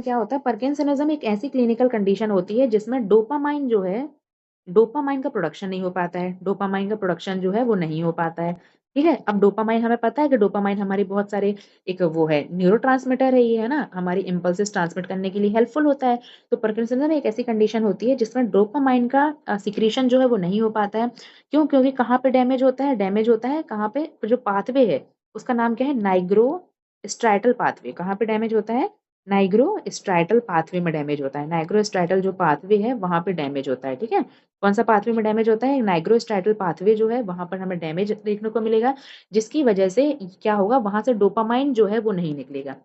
क्या होता है, पार्किंसनिज्म एक ऐसी क्लिनिकल कंडीशन होती है जिसमें डोपामाइन जो है, डोपामाइन का प्रोडक्शन नहीं हो पाता है, डोपामाइन का प्रोडक्शन जो है वो नहीं हो पाता है। ठीक है, अब डोपामाइन हमें पता है कि डोपामाइन हमारी बहुत सारे एक वो है न्यूरोट्रांसमीटर है, ये है ना, हमारी इम्पल्सेस ट्रांसमिट करने के लिए हेल्पफुल होता है। तो पार्किंसनिज्म एक ऐसी कंडीशन होती है जिसमें डोपामाइन का सिक्रीशन जो है वो नहीं हो पाता है। क्यों? क्योंकि कहाँ पे डैमेज होता है, डैमेज होता है कहाँ पे, जो पाथवे है उसका नाम क्या है, नाइग्रो स्ट्राइटल पाथवे। कहाँ पे डैमेज होता है, नाइग्रो स्ट्राइटल पाथवे में डैमेज होता है। नाइग्रो स्ट्राइटल जो पाथवे है वहां पे डैमेज होता है। ठीक है, कौन सा पाथवे में डैमेज होता है, नाइग्रो स्ट्राइटल पाथवे जो है वहां पर हमें डैमेज देखने को मिलेगा, जिसकी वजह से क्या होगा, वहां से डोपामाइन जो है वो नहीं निकलेगा,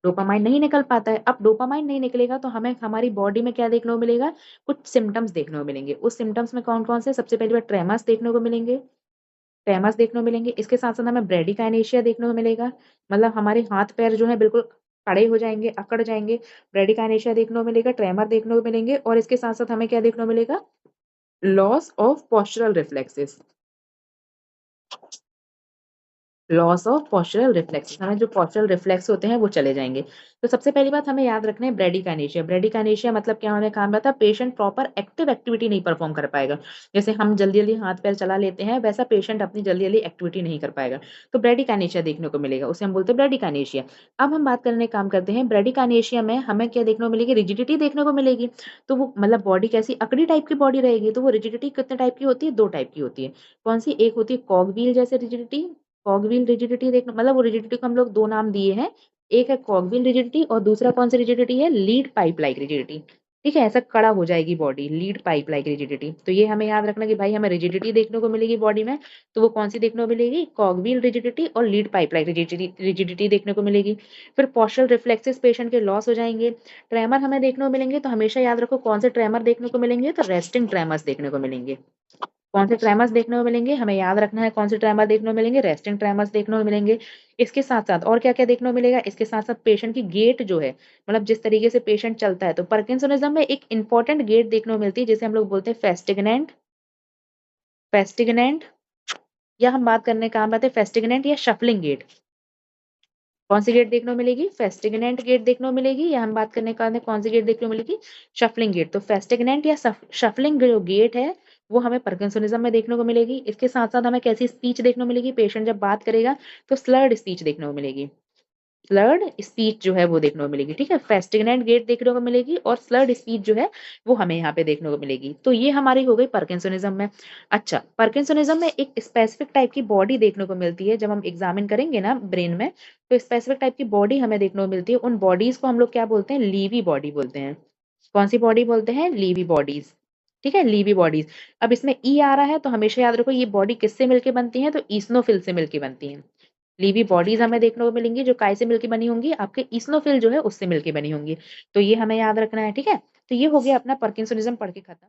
डोपामाइन नहीं निकल पाता है। अब डोपामाइन नहीं निकलेगा तो हमें हमारी बॉडी में क्या देखने को मिलेगा, कुछ सिम्टम्स देखने को मिलेंगे। उस सिम्टम्स में कौन कौन से, सबसे पहली बार ट्रेमर्स देखने को मिलेंगे, ट्रेमर्स देखने को मिलेंगे। इसके साथ साथ हमें ब्रेडिकाइनेशिया देखने को मिलेगा, मतलब हमारे हाथ पैर जो है बिल्कुल खड़े हो जाएंगे, अकड़ जाएंगे। ब्रेडिकाइनेशिया देखने को मिलेगा, ट्रेमर देखने को मिलेंगे, और इसके साथ साथ हमें क्या देखने को मिलेगा, loss of postural reflexes, loss of postural reflex, हमें जो पोस्चरल रिफ्लेक्स होते हैं वो चले जाएंगे। तो सबसे पहली बात हमें याद रखना है ब्रेडिकाइनेशिया। ब्रेडिकाइनेशिया मतलब क्या होने काम रहता है, पेशेंट प्रॉपर एक्टिव एक्टिविटी नहीं परफॉर्म कर पाएगा। जैसे हम जल्दी जल्दी हाथ पैर चला लेते हैं वैसा पेशेंट अपनी जल्दी जल्दी एक्टिविटी नहीं कर पाएगा, तो ब्रेडिकाइनेशिया देखने को मिलेगा, उसे हम बोलते हैं ब्रेडिकाइनेशिया। अब हम बात करने काम करते हैं, ब्रेडिकाइनेशिया में हमें क्या देखने को मिलेगी, रिजिडिटी देखने को मिलेगी। तो वो मतलब बॉडी कैसी, अकड़ी टाइप की बॉडी रहेगी। तो वो रिजिडिटी कितने टाइप की होती है, दो टाइप की होती है। कौन सी, एक होती है कॉगवील जैसे रिजिडिटी, कॉगविल रिजिडिटी देखना, मतलब वो रिजिडिटी को हम लोग दो नाम दिए हैं, एक है कॉगविल रिजिडिटी और दूसरा कौन सी रिजिडिटी है, लीड पाइप लाइक रिजिडिटी। ठीक है, ऐसा कड़ा हो जाएगी body, lead pipe like rigidity. तो ये हमें याद रखना कि भाई हमें रिजिडिटी देखने को मिलेगी बॉडी में, तो वो कौन सी देखने को मिलेगी, कॉगविल रिजिडिटी और लीड पाइप लाइक रिजिडिटी देखने को मिलेगी। फिर पोस्चरल रिफ्लेक्सेस पेशेंट के लॉस हो जाएंगे। ट्रेमर हमें देखने को मिलेंगे, तो हमेशा याद रखो कौन से ट्रेमर देखने को मिलेंगे, तो रेस्टिंग ट्रेमर्स देखने को मिलेंगे। कौन से ट्रेमर्स देखने को मिलेंगे, हमें याद रखना है कौन से ट्रेमर देखने को मिलेंगे, रेस्टिंग ट्रेमर्स देखने को मिलेंगे। इसके साथ साथ और क्या क्या देखने को मिलेगा, इसके साथ साथ पेशेंट की गेट जो है, मतलब जिस तरीके से पेशेंट चलता है, तो पार्किंसनिज्म में एक इंपॉर्टेंट गेट देखने को मिलती है जिसे हम लोग बोलते हैं फेस्टिगनेंट, फेस्टिगनेंट, या हम बात करने का बात है फेस्टिगनेंट या शफलिंग गेट। कौन सी गेट देखने को मिलेगी, फेस्टिगनेंट गेट देखने को मिलेगी, या हम बात करने का कौन सी गेट देखने को मिलेगी, शफलिंग गेट। तो फेस्टिगनेंट या शफलिंग जो गेट है वो हमें पार्किंसनिज्म में देखने को मिलेगी। इसके साथ साथ हमें कैसी स्पीच देखने को मिलेगी, पेशेंट जब बात करेगा तो स्लर्ड स्पीच देखने को मिलेगी, स्लर्ड स्पीच जो है वो देखने को मिलेगी। ठीक है, फेस्टिगनेंट गेट देखने को मिलेगी और स्लर्ड स्पीच जो है वो हमें यहाँ पे देखने को मिलेगी। तो ये हमारी हो गई पार्किंसनिज्म में। अच्छा, पार्किंसनिज्म में एक स्पेसिफिक टाइप की बॉडी देखने को मिलती है, जब हम एग्जामिन करेंगे ना ब्रेन में, तो स्पेसिफिक टाइप की बॉडी हमें देखने को मिलती है। उन बॉडीज को हम लोग क्या बोलते हैं, लीवी बॉडी बोलते हैं। कौन सी बॉडी बोलते हैं, लीवी बॉडीज। ठीक है, लीवी बॉडीज। अब इसमें ई आ रहा है तो हमेशा याद रखो ये बॉडी किससे मिलके बनती है, तो ईसनोफिल से मिलके बनती है। लीवी बॉडीज हमें देखने को मिलेंगी जो काय से मिलकर बनी होंगी, आपके ईसनोफिल जो है उससे मिलकर बनी होंगी। तो ये हमें याद रखना है। ठीक है, तो ये हो गया अपना पार्किंसनिज्म पढ़ के खत्म।